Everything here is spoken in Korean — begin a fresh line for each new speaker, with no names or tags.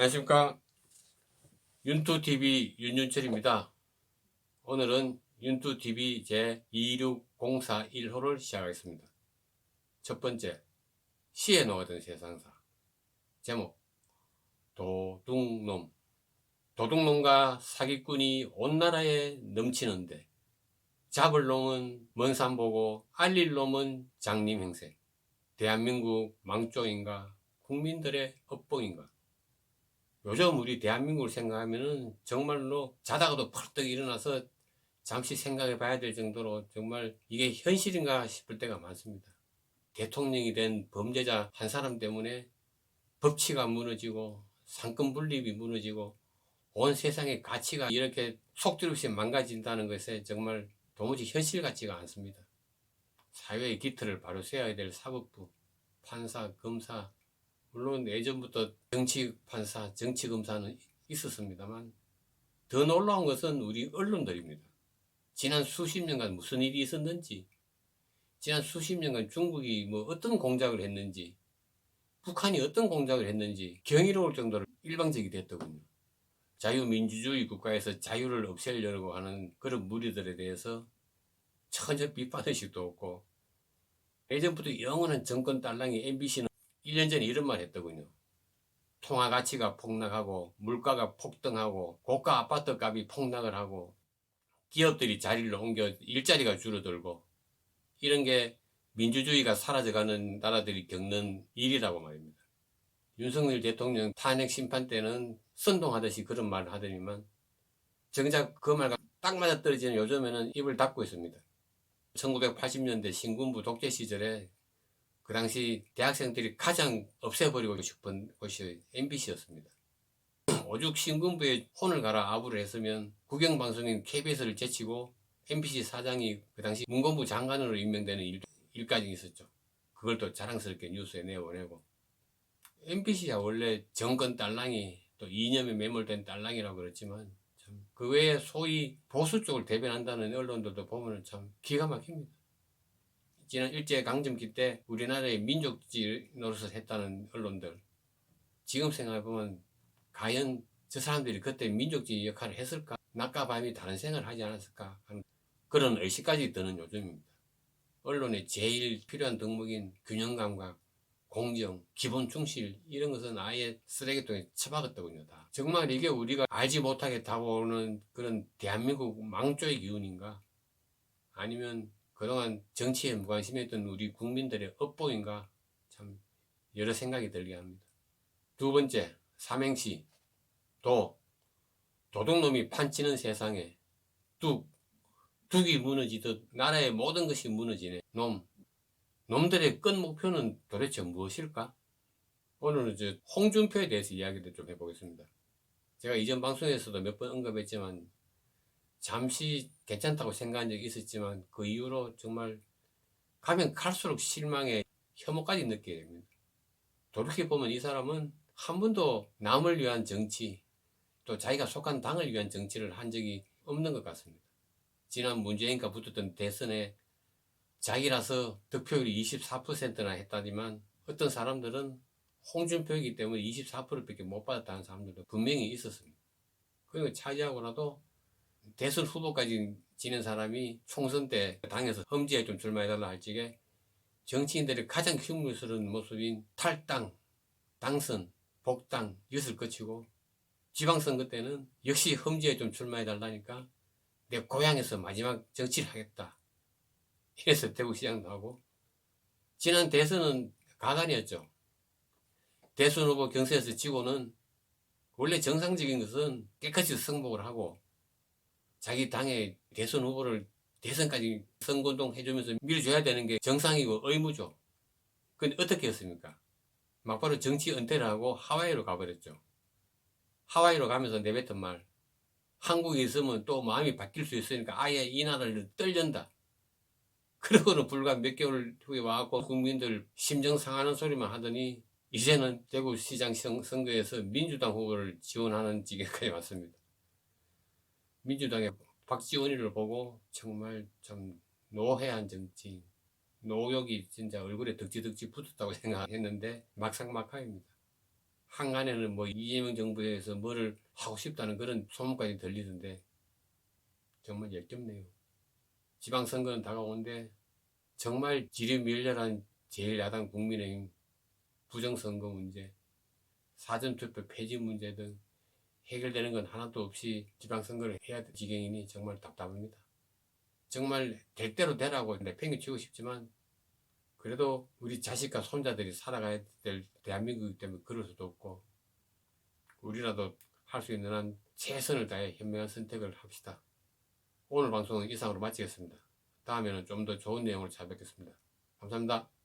안녕하십니까. 윤투TV 윤윤철입니다. 오늘은 윤투TV 제26041호를 시작하겠습니다. 첫 번째, 시에 놓아든 세상사. 제목, 도둑놈. 도둑놈과 사기꾼이 온 나라에 넘치는데 잡을 놈은 먼 산 보고 알릴 놈은 장님 행세. 대한민국 망조인가 국민들의 업보인가. 요즘 우리 대한민국을 생각하면은 정말로 자다가도 펄떡 일어나서 잠시 생각해 봐야 될 정도로 정말 이게 현실인가 싶을 때가 많습니다. 대통령이 된 범죄자 한 사람 때문에 법치가 무너지고 상권 분립이 무너지고 온 세상의 가치가 이렇게 속들 없이 망가진다는 것에 정말 도무지 현실 같지가 않습니다. 사회의 기틀을 바로 세워야 될 사법부, 판사, 검사, 물론 예전부터 정치 판사, 정치 검사는 있었습니다만 더 놀라운 것은 우리 언론들입니다. 지난 수십 년간 무슨 일이 있었는지, 지난 수십 년간 중국이 뭐 어떤 공작을 했는지, 북한이 어떤 공작을 했는지 경이로울 정도로 일방적이 됐더군요. 자유민주주의 국가에서 자유를 없애려고 하는 그런 무리들에 대해서 전혀 비판 의식도 없고, 예전부터 영원한 정권 딸랑이 MBC는 1년 전에 이런 말 했더군요. 통화 가치가 폭락하고 물가가 폭등하고 고가 아파트 값이 폭락을 하고 기업들이 자리를 옮겨 일자리가 줄어들고 이런 게 민주주의가 사라져가는 나라들이 겪는 일이라고 말입니다. 윤석열 대통령 탄핵 심판 때는 선동하듯이 그런 말을 하더니만 정작 그 말과 딱 맞아떨어지는 요즘에는 입을 닫고 있습니다. 1980년대 신군부 독재 시절에 그 당시 대학생들이 가장 없애버리고 싶은 곳이 MBC였습니다. 오죽 신군부에 혼을 갈아 아부를 했으면 국영방송인 KBS를 제치고 MBC 사장이 그 당시 문건부 장관으로 임명되는 일까지 있었죠. 그걸 또 자랑스럽게 뉴스에 내보내고, MBC야 원래 정권 딸랑이 또 이념에 매몰된 딸랑이라고 그랬지만 참 그 외에 소위 보수 쪽을 대변한다는 언론들도 보면 참 기가 막힙니다. 지난 일제강점기 때 우리나라의 민족주의 노릇을 했다는 언론들, 지금 생각해보면 과연 저 사람들이 그때 민족주의 역할을 했을까? 낮과 밤이 다른 생각을 하지 않았을까? 하는 그런 의식까지 드는 요즘입니다. 언론에 제일 필요한 덕목인 균형감각, 공정, 기본 충실 이런 것은 아예 쓰레기통에 처박았더군요. 다. 정말 이게 우리가 알지 못하게 다가오는 그런 대한민국 망조의 기운인가? 아니면 그동안 정치에 무관심했던 우리 국민들의 업보인가? 참 여러 생각이 들게 합니다. 두 번째, 삼행시. 도둑놈이 판치는 세상에 둑이 무너지듯 나라의 모든 것이 무너지네. 놈들의 끝 목표는 도대체 무엇일까? 오늘은 홍준표에 대해서 이야기를 좀 해보겠습니다. 제가 이전 방송에서도 몇 번 언급했지만 잠시 괜찮다고 생각한 적이 있었지만 그 이후로 정말 가면 갈수록 실망에 혐오까지 느끼게 됩니다. 돌이켜보면 이 사람은 한 번도 남을 위한 정치, 또 자기가 속한 당을 위한 정치를 한 적이 없는 것 같습니다. 지난 문재인과 붙었던 대선에 자기라서 득표율이 24%나 했다지만 어떤 사람들은 홍준표이기 때문에 24%밖에 못 받았다는 사람들도 분명히 있었습니다. 그리고 차지하고 나도 대선 후보까지 지낸 사람이 총선 때 당에서 험지에 좀 출마해달라 할 적에 정치인들의 가장 흉물스러운 모습인 탈당, 당선, 복당 이것을 거치고 지방선거 때는 역시 험지에 좀 출마해달라니까 내 고향에서 마지막 정치를 하겠다. 이래서 대구시장도 하고, 지난 대선은 가관이었죠. 대선 후보 경선에서 지고는 원래 정상적인 것은 깨끗이 승복을 하고 자기 당의 대선 후보를 대선까지 선거운동 해주면서 밀어줘야 되는 게 정상이고 의무죠. 근데 어떻게 했습니까? 막바로 정치 은퇴를 하고 하와이로 가버렸죠. 하와이로 가면서 내뱉은 말, 한국에 있으면 또 마음이 바뀔 수 있으니까 아예 이 나라를 떨련다. 그러고는 불과 몇 개월 후에 와갖고 국민들 심정 상하는 소리만 하더니 이제는 대구시장 선거에서 민주당 후보를 지원하는 지경까지 왔습니다. 민주당의 박지원이를 보고 정말 좀 노회한 정치, 노욕이 진짜 얼굴에 덕지덕지 붙었다고 생각했는데 막상막하입니다. 한간에는 뭐 이재명 정부에서 뭐를 하고 싶다는 그런 소문까지 들리던데 정말 역겹네요. 지방선거는 다가오는데 정말 지리멸렬한 제1야당 국민의힘 부정선거 문제, 사전투표 폐지 문제 등 해결되는 건 하나도 없이 지방선거를 해야 될 지경이니 정말 답답합니다. 정말 될 대로 되라고 내팽개치고 싶지만 그래도 우리 자식과 손자들이 살아가야 될 대한민국이기 때문에 그럴 수도 없고 우리라도 할 수 있는 한 최선을 다해 현명한 선택을 합시다. 오늘 방송은 이상으로 마치겠습니다. 다음에는 좀 더 좋은 내용으로 찾아뵙겠습니다. 감사합니다.